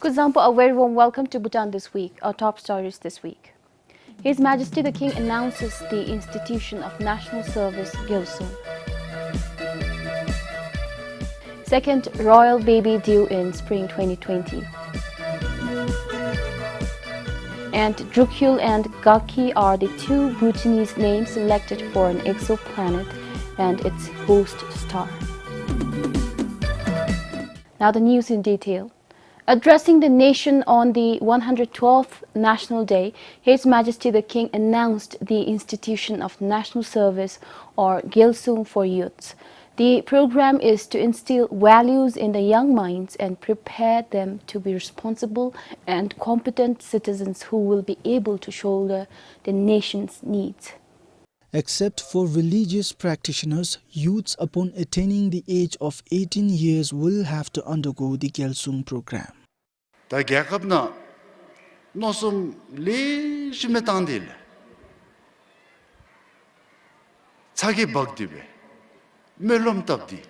Good example, a very warm welcome to Bhutan this week, our top stories this week. His Majesty the King announces the institution of National Service Gilsung. Second royal baby due in spring 2020. And Drukgyal and Gaki are the two Bhutanese names selected for an exoplanet and its host star. Now the news in detail. Addressing the nation on the 112th National Day, His Majesty the King announced the institution of National Service or Gilsung for youths. The program is to instill values in the young minds and prepare them to be responsible and competent citizens who will be able to shoulder the nation's needs. Except for religious practitioners, youths upon attaining the age of 18 years will have to undergo the Gilsung program. 다 개갑나 노섬 리심에 당딜 자기 박디베 멜롬 답디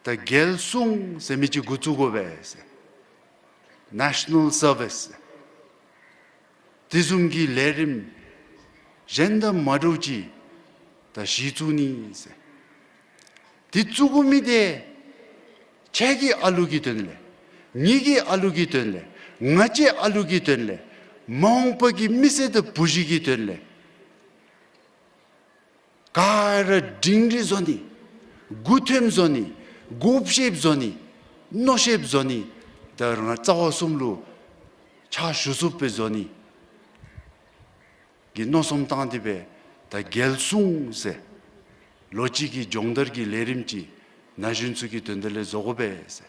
다 겔숭 세미지 구추고베세 National Service 디숨기 레림 젠더 마루지 다 시주니세 디쭈구미데 책이 알루기 된래 니기 알루기 된래 나치 알루기 된래 몽प기 미세드 부지기 된래 가르 딩리 존이 구템 존이 곱셰브 존이 노셰브 존이 다르나 짜오숨루 차 슈수페 존이 기 노솜 땅디베 다 겔숭세 로지기 종더기 레림지 나준수기 된들레 조고베세.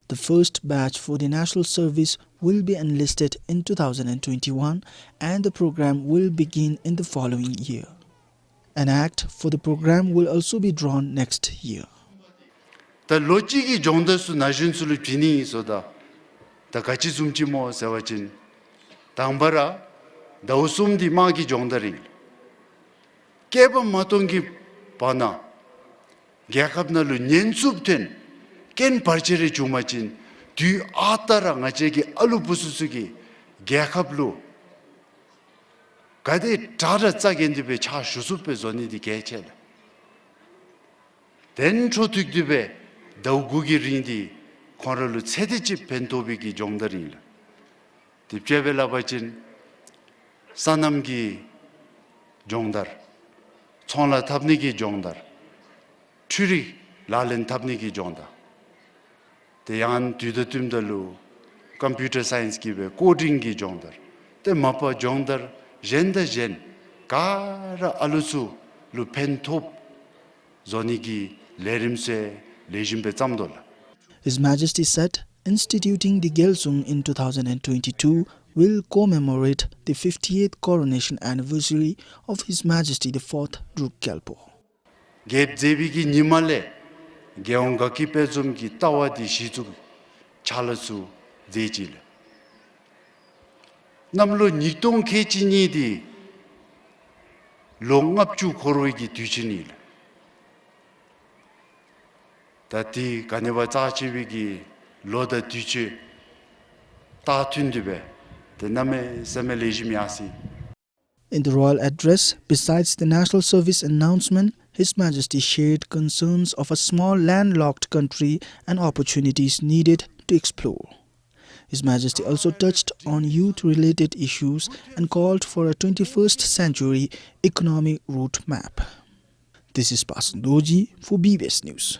The first batch for the National Service will be enlisted in 2021 and the program will begin in the following year. An act for the program will also be drawn next year. The logic jondasu najunsul pini soda. The kachi sumchimo sewachin. Tambara, the usumdi magi jondari. Keba matongi pana. Gyakabna lu nyensubten. ken parchere chumachin du atara ngachegi alu bususugi gyakablu gade tara tsagendibe cha shusupe zoni di gechel den chotukdibe daugugi rindi koralu tsedichi pentobigi jongdaril dipjebela bachin sanamgi jongdar chonla tabnigi jongdar churi lalen tabnigi jongdar the yan dudatumdalu computer science gibe coding gi jongdar te mapa jongdar jenda jen kara alusu lu pentop zonigi lerimse lejimbe chamdol. His Majesty said instituting the Gilsung in 2022 will commemorate the 58th coronation anniversary of His Majesty the 4th Drukgyalpo. Geb zebigi nimale geonga ki pezum ki tawadi shizu chalasu zejil namlo nikdong kechini di longapchu khoroi gi duchinil dati kaneba chachibi gi loda duchi ta tundibe de name semelejimiasi. In the royal address, besides the National Service announcement, His Majesty shared concerns of a small landlocked country and opportunities needed to explore. His Majesty also touched on youth-related issues and called for a 21st century economic route map. This is Pasandoji for BBS News.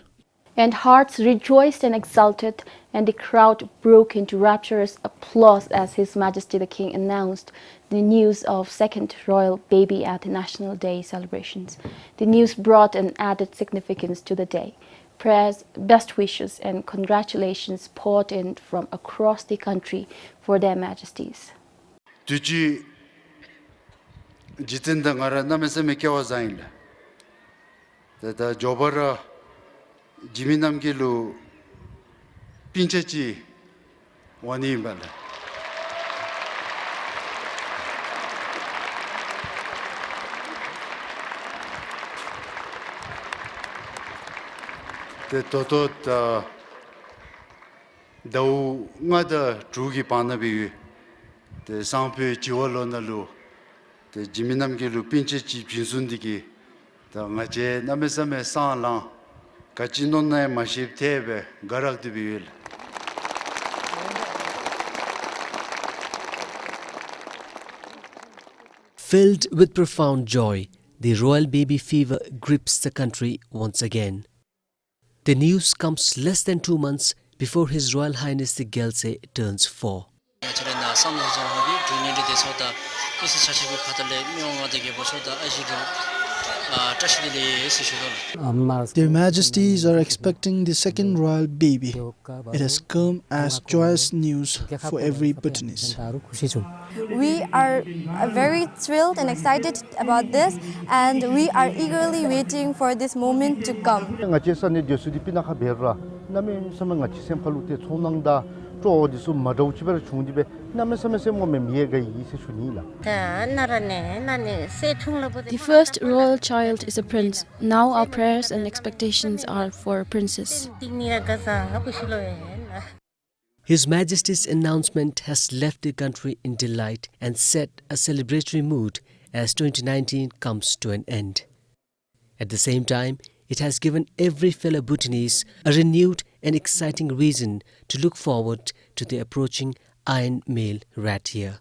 And hearts rejoiced and exulted, and the crowd broke into rapturous applause as His Majesty the King announced the news of second royal baby at the National Day celebrations. The news brought an added significance to the day. Prayers, best wishes and congratulations poured in from across the country for their majesties. Tuji jitenda ngara nameseme kewa zainla. Dada jobara jiminamgilu pinchechi wani imbala. The totot Dau nga da drugi pana bi the sampe jiwalo na lu the jiminam ge lu pinche chi jinsundi ki da nga je namesame san lang kachinon na maship tebe garak de biwil. Filled with profound joy, the royal baby fever grips the country once again. The news comes less than 2 months before His Royal Highness the Gyaltse turns 4. Their Majesties are expecting the second royal baby. It has come as joyous news for every Bhutanese. We are very thrilled and excited about this, and we are eagerly waiting for this moment to come. The first royal child is a prince. Now our prayers and expectations are for a princess. His Majesty's announcement has left the country in delight and set a celebratory mood as 2019 comes to an end. At the same time, it has given every fellow Bhutanese a renewed and exciting reason to look forward to the approaching Iron Male Rat Year.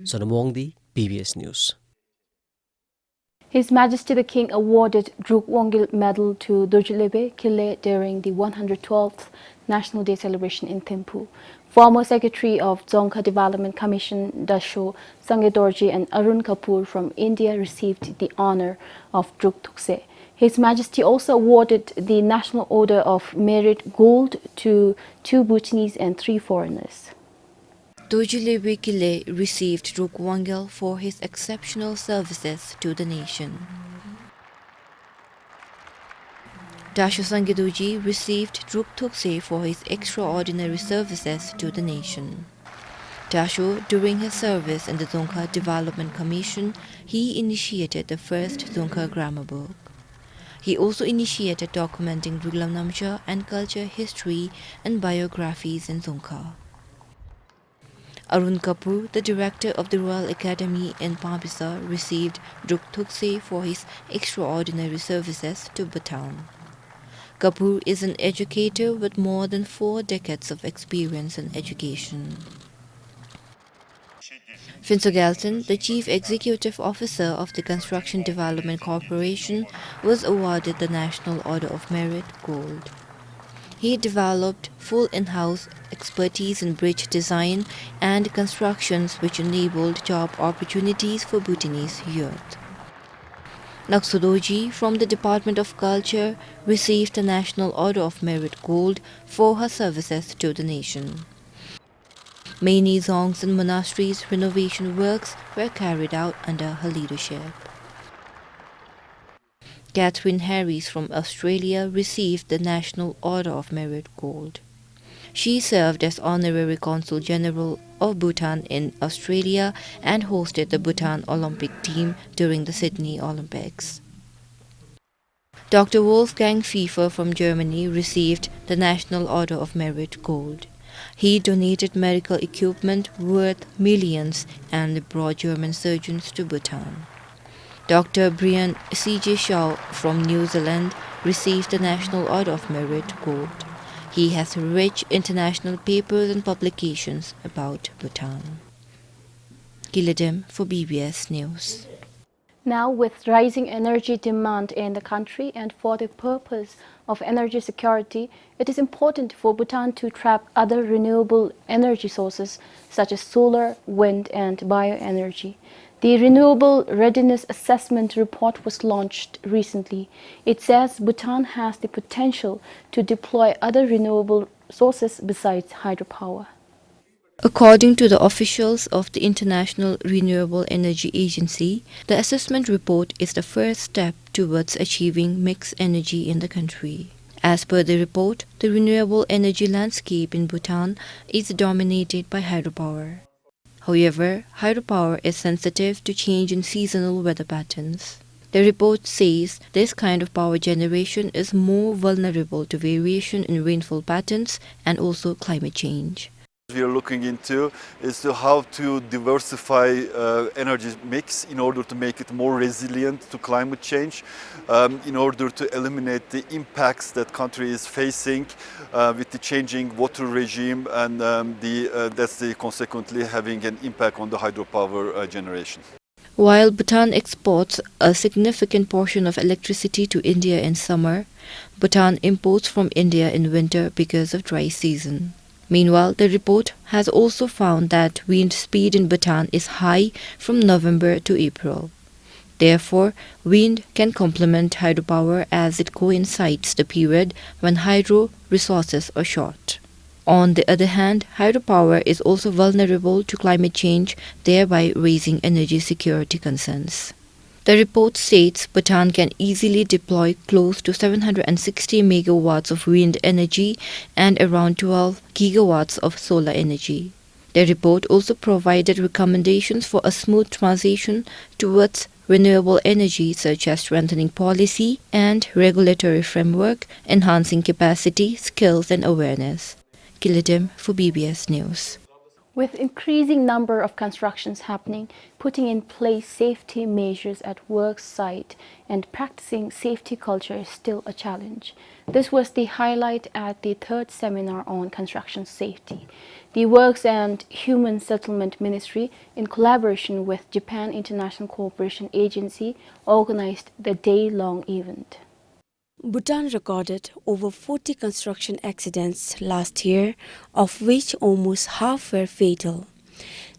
Sonam Wongdi, PBS News. His Majesty the King awarded Druk Wongil Medal to Dorjilebe Kile during the 112th National Day celebration in Thimphu. Former Secretary of Dzongkha Development Commission Dasho Sangedorji and Arun Kapoor from India received the honor of Druk Thukse. His Majesty also awarded the National Order of Merit Gold to 2 Bhutanese and 3 foreigners. Dorjilebe Kile received Druk Wongil for his exceptional services to the nation. Dasho Sangedorji received Druk Thukse for his extraordinary services to the nation. Dasho, during his service in the Dzongkha Development Commission, he initiated the first Dzongkha grammar book. He also initiated documenting Druglam Namcha and culture, history and biographies in Dzongkha. Arun Kapoor, the director of the Royal Academy in Pampisa, received Druk Thukse for his extraordinary services to Bhutan. Kapoor is an educator with more than 4 decades of experience in education. Finso Galton, the Chief Executive Officer of the Construction Development Corporation, was awarded the National Order of Merit Gold. He developed full in-house expertise in bridge design and constructions which enabled job opportunities for Bhutanese youth. Naksudoji from the Department of Culture received the National Order of Merit Gold for her services to the nation. Many zongs and monasteries renovation works were carried out under her leadership. Catherine Harris from Australia received the National Order of Merit Gold. She served as Honorary Consul General of Bhutan in Australia and hosted the Bhutan Olympic team during the Sydney Olympics. Dr. Wolfgang Pfeffer from Germany received the National Order of Merit Gold. He donated medical equipment worth millions and brought German surgeons to Bhutan. Dr. Brian C.J. Shaw from New Zealand received the National Order of Merit Gold. He has rich international papers and publications about Bhutan. Giledim for BBS News. Now, with rising energy demand in the country and for the purpose of energy security, it is important for Bhutan to tap other renewable energy sources such as solar, wind and bioenergy. The Renewable Readiness Assessment Report was launched recently. It says Bhutan has the potential to deploy other renewable sources besides hydropower. According to the officials of the International Renewable Energy Agency, the assessment report is the first step towards achieving mixed energy in the country. As per the report, the renewable energy landscape in Bhutan is dominated by hydropower. However, hydropower is sensitive to change in seasonal weather patterns. The report says this kind of power generation is more vulnerable to variation in rainfall patterns and also climate change. We are looking into is to how to diversify energy mix in order to make it more resilient to climate change, in order to eliminate the impacts that country is facing with the changing water regime, and that's consequently having an impact on the hydropower generation. While Bhutan exports a significant portion of electricity to India in summer, Bhutan imports from India in winter because of dry season. Meanwhile, the report has also found that wind speed in Bhutan is high from November to April. Therefore, wind can complement hydropower as it coincides the period when hydro resources are short. On the other hand, hydropower is also vulnerable to climate change, thereby raising energy security concerns. The report states Bhutan can easily deploy close to 760 megawatts of wind energy and around 12 gigawatts of solar energy. The report also provided recommendations for a smooth transition towards renewable energy, such as strengthening policy and regulatory framework, enhancing capacity, skills and awareness. Kiladem for BBS News. With increasing number of constructions happening, putting in place safety measures at work site and practicing safety culture is still a challenge. This was the highlight at the third seminar on construction safety. The Works and Human Settlement Ministry, in collaboration with Japan International Cooperation Agency, organized the day-long event. Bhutan recorded over 40 construction accidents last year, of which almost half were fatal.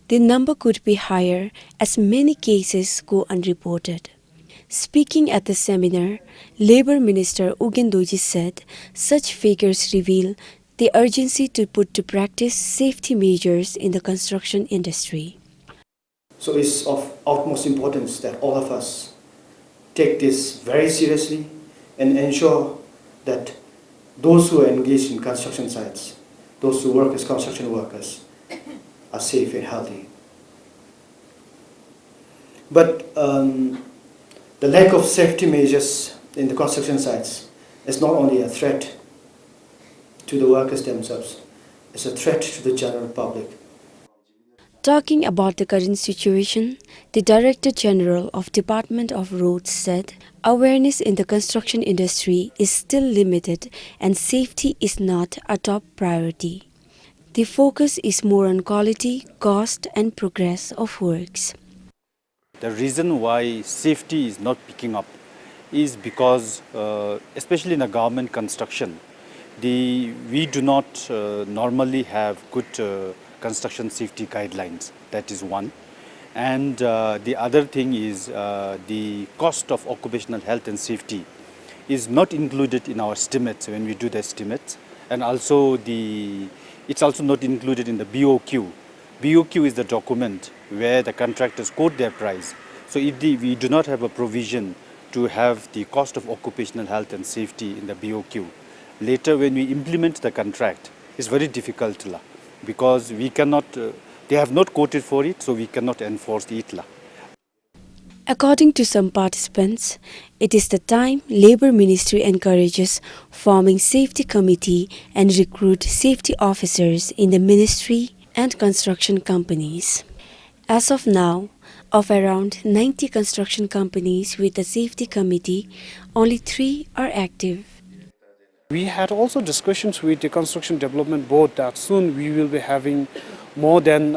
The number could be higher as many cases go unreported. Speaking at the seminar, Labour Minister Ugendoji said such figures reveal the urgency to put to practice safety measures in the construction industry. So it's of utmost importance that all of us take this very seriously and ensure that those who are engaged in construction sites, those who work as construction workers, are safe and healthy. But the lack of safety measures in the construction sites is not only a threat to the workers themselves, it's a threat to the general public. Talking about the current situation, the Director General of Department of Roads said awareness in the construction industry is still limited and safety is not a top priority. The focus is more on quality, cost and progress of works. The reason why safety is not picking up is because, especially in a government construction, we do not normally have good construction safety guidelines. That is one. And the other thing is the cost of occupational health and safety is not included in our estimates when we do the estimates. And also it's also not included in the BOQ. BOQ is the document where the contractors quote their price. So we do not have a provision to have the cost of occupational health and safety in the BOQ. Later when we implement the contract, it's very difficult because we cannot, they have not quoted for it, so we cannot enforce it. According to some participants, it is the time Labour Ministry encourages forming safety committee and recruit safety officers in the ministry and construction companies. As of now, of around 90 construction companies with a safety committee, only 3 are active. We had also discussions with the Construction Development Board that soon we will be having more than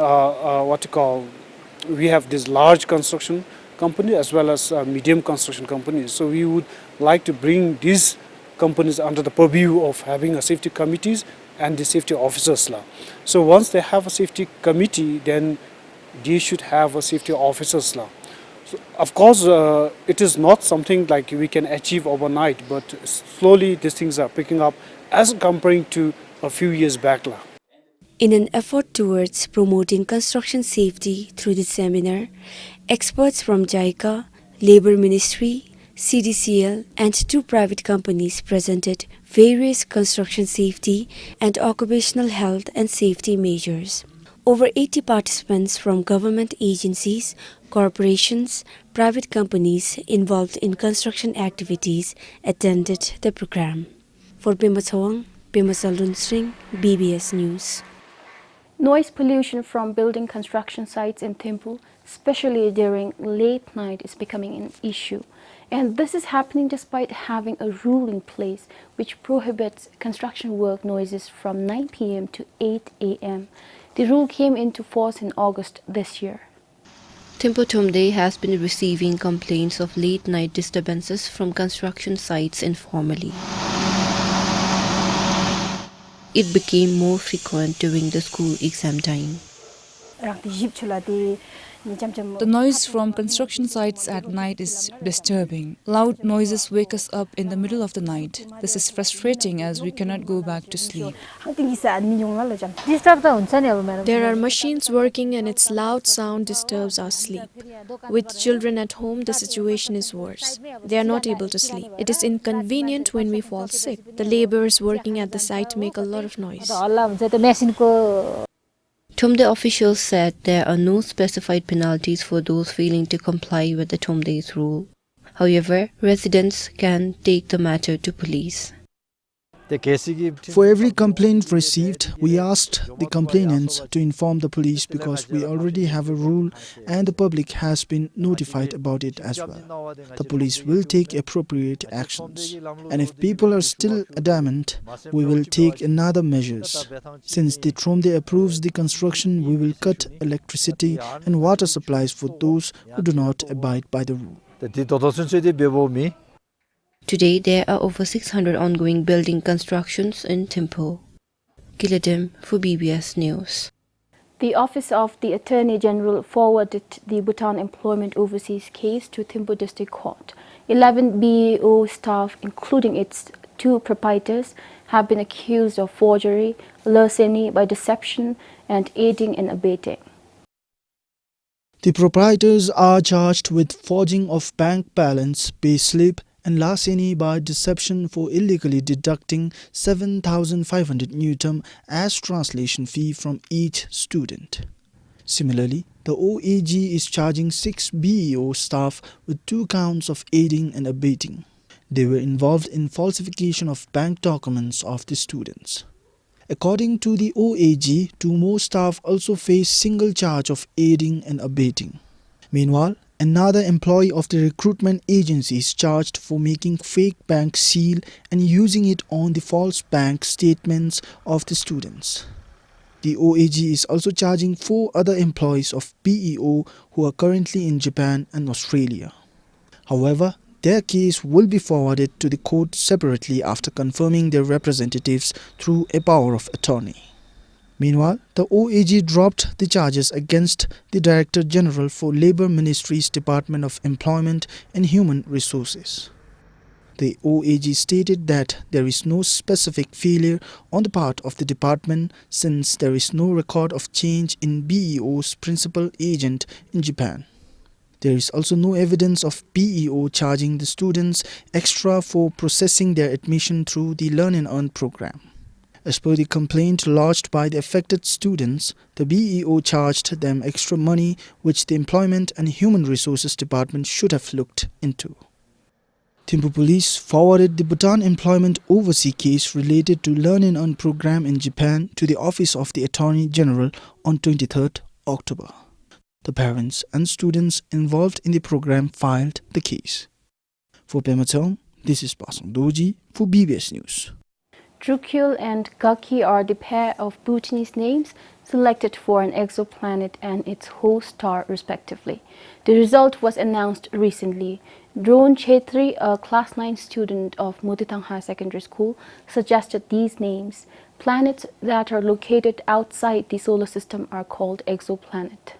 we have this large construction company as well as medium construction companies. So we would like to bring these companies under the purview of having a safety committees and the safety officers. So once they have a safety committee, then they should have a safety officers. So of course, it is not something like we can achieve overnight, but slowly these things are picking up as comparing to a few years back. In an effort towards promoting construction safety through the seminar, experts from JICA, Labour Ministry, CDCL and 2 private companies presented various construction safety and occupational health and safety measures. Over 80 participants from government agencies, corporations, private companies involved in construction activities attended the program. For Pema Thawang, Pema Saldun, BBS News. Noise pollution from building construction sites in Thimphu, especially during late night, is becoming an issue. And this is happening despite having a rule in place which prohibits construction work noises from 9 p.m. to 8 a.m. The rule came into force in August this year. Thimphu Thomde has been receiving complaints of late-night disturbances from construction sites informally. It became more frequent during the school exam time. The noise from construction sites at night is disturbing. Loud noises wake us up in the middle of the night. This is frustrating as we cannot go back to sleep. There are machines working and its loud sound disturbs our sleep. With children at home, the situation is worse. They are not able to sleep. It is inconvenient when we fall sick. The laborers working at the site make a lot of noise. Thomde officials said there are no specified penalties for those failing to comply with the Thomde's rule. However, residents can take the matter to police. For every complaint received, we asked the complainants to inform the police because we already have a rule and the public has been notified about it as well. The police will take appropriate actions. And if people are still adamant, we will take another measures. Since the Thomde approves the construction, we will cut electricity and water supplies for those who do not abide by the rule. Today, there are over 600 ongoing building constructions in Thimphu. Giledim for BBS News. The Office of the Attorney General forwarded the Bhutan Employment Overseas case to Thimphu District Court. 11 BEO staff, including its 2 proprietors, have been accused of forgery, larceny by deception, and aiding and abetting. The proprietors are charged with forging of bank balance, pay slip, and larceny by deception for illegally deducting 7,500 Newton as translation fee from each student. Similarly, the OAG is charging 6 BEO staff with 2 counts of aiding and abetting. They were involved in falsification of bank documents of the students. According to the OAG, 2 more staff also face single charge of aiding and abetting. Meanwhile, another employee of the recruitment agency is charged for making fake bank seal and using it on the false bank statements of the students. The OAG is also charging 4 other employees of BEO who are currently in Japan and Australia. However, their case will be forwarded to the court separately after confirming their representatives through a power of attorney. Meanwhile, the OAG dropped the charges against the Director General for Labour Ministry's Department of Employment and Human Resources. The OAG stated that there is no specific failure on the part of the department since there is no record of change in BEO's principal agent in Japan. There is also no evidence of BEO charging the students extra for processing their admission through the Learn and Earn program. As per the complaint lodged by the affected students, the BEO charged them extra money which the Employment and Human Resources Department should have looked into. Thimphu Police forwarded the Bhutan Employment Overseas case related to Learn and Earn program in Japan to the Office of the Attorney General on 23rd October. The parents and students involved in the program filed the case. For Pema Thawang, this is Pasang Doji for BBS News. Drukgyal and Gaki are the pair of Bhutanese names selected for an exoplanet and its host star respectively. The result was announced recently. Drone Chetri, a class 9 student of Mutitang High Secondary School, suggested these names. Planets that are located outside the solar system are called exoplanet.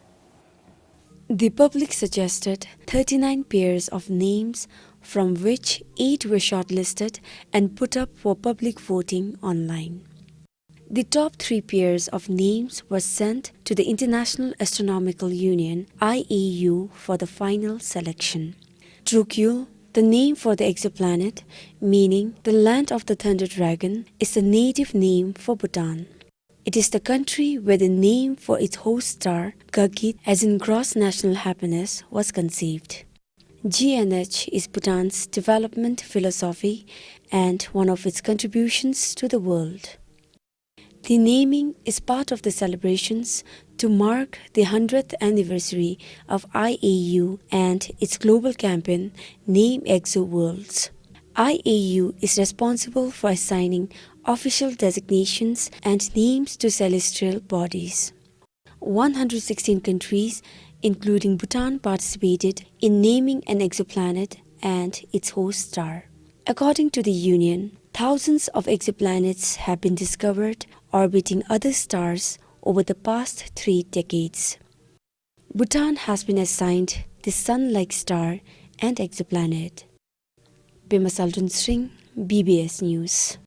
The public suggested 39 pairs of names, from which 8 were shortlisted and put up for public voting online. The top 3 pairs of names were sent to the International Astronomical Union (IAU) for the final selection. Drukgyal, the name for the exoplanet, meaning the land of the thunder dragon, is the native name for Bhutan. It is the country where the name for its host star, Gagit, as in gross national happiness, was conceived. GNH is Bhutan's development philosophy and one of its contributions to the world. The naming is part of the celebrations to mark the 100th anniversary of IAU and its global campaign Name Exo Worlds. IAU is responsible for assigning official designations and names to celestial bodies. 116 countries, including Bhutan, participated in naming an exoplanet and its host star. According to the Union, thousands of exoplanets have been discovered orbiting other stars over the past 3 decades. Bhutan has been assigned the Sun-like star and exoplanet. Pema Saldun Singh, BBS News.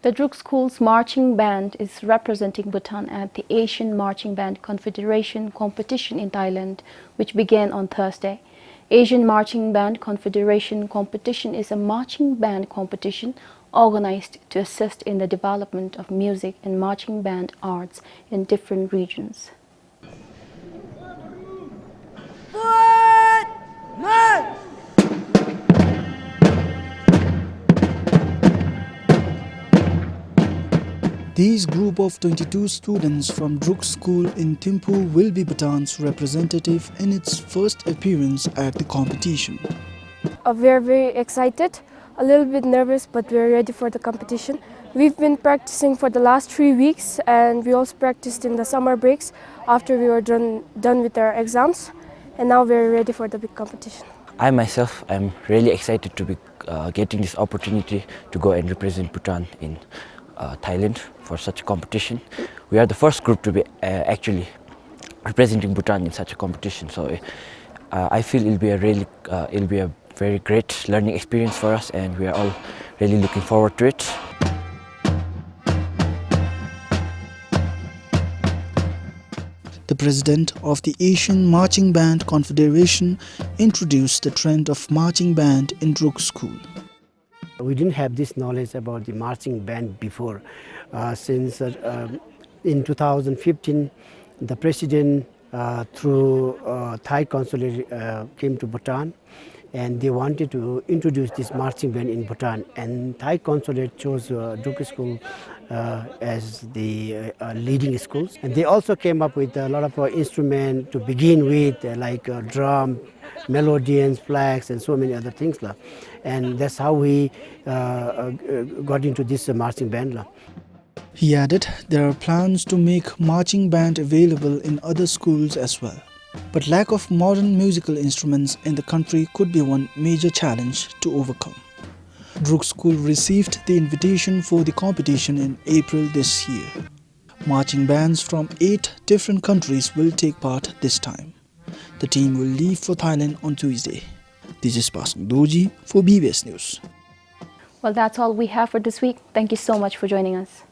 The Druk School's marching band is representing Bhutan at the Asian Marching Band Confederation competition in Thailand, which began on Thursday. Asian Marching Band Confederation competition is a marching band competition organized to assist in the development of music and marching band arts in different regions. These group of 22 students from Druk School in Thimphu will be Bhutan's representative in its first appearance at the competition. We are very excited, a little bit nervous, but we are ready for the competition. We've been practicing for the last 3 weeks, and we also practiced in the summer breaks after we were done with our exams, and now we're ready for the big competition. I myself am really excited to be getting this opportunity to go and represent Bhutan in Thailand for such a competition. We are the first group to be actually representing Bhutan in such a competition, so I feel it'll be a very great learning experience for us, and we are all really looking forward to it. The president of the Asian Marching Band Confederation introduced the trend of marching band in Druk School. We didn't have this knowledge about the marching band before. Since in 2015, the president through Thai consulate came to Bhutan, and they wanted to introduce this marching band in Bhutan, and Thai consulate chose Druk School as the leading schools. And they also came up with a lot of instruments to begin with, like drum, melodians, flags, and so many other things. And that's how we got into this marching band. He added there are plans to make marching band available in other schools as well. But lack of modern musical instruments in the country could be one major challenge to overcome. Druk School received the invitation for the competition in April this year. Marching bands from 8 different countries will take part this time. The team will leave for Thailand on Tuesday. This is Pasang Doji for BBS News. Well, that's all we have for this week. Thank you so much for joining us.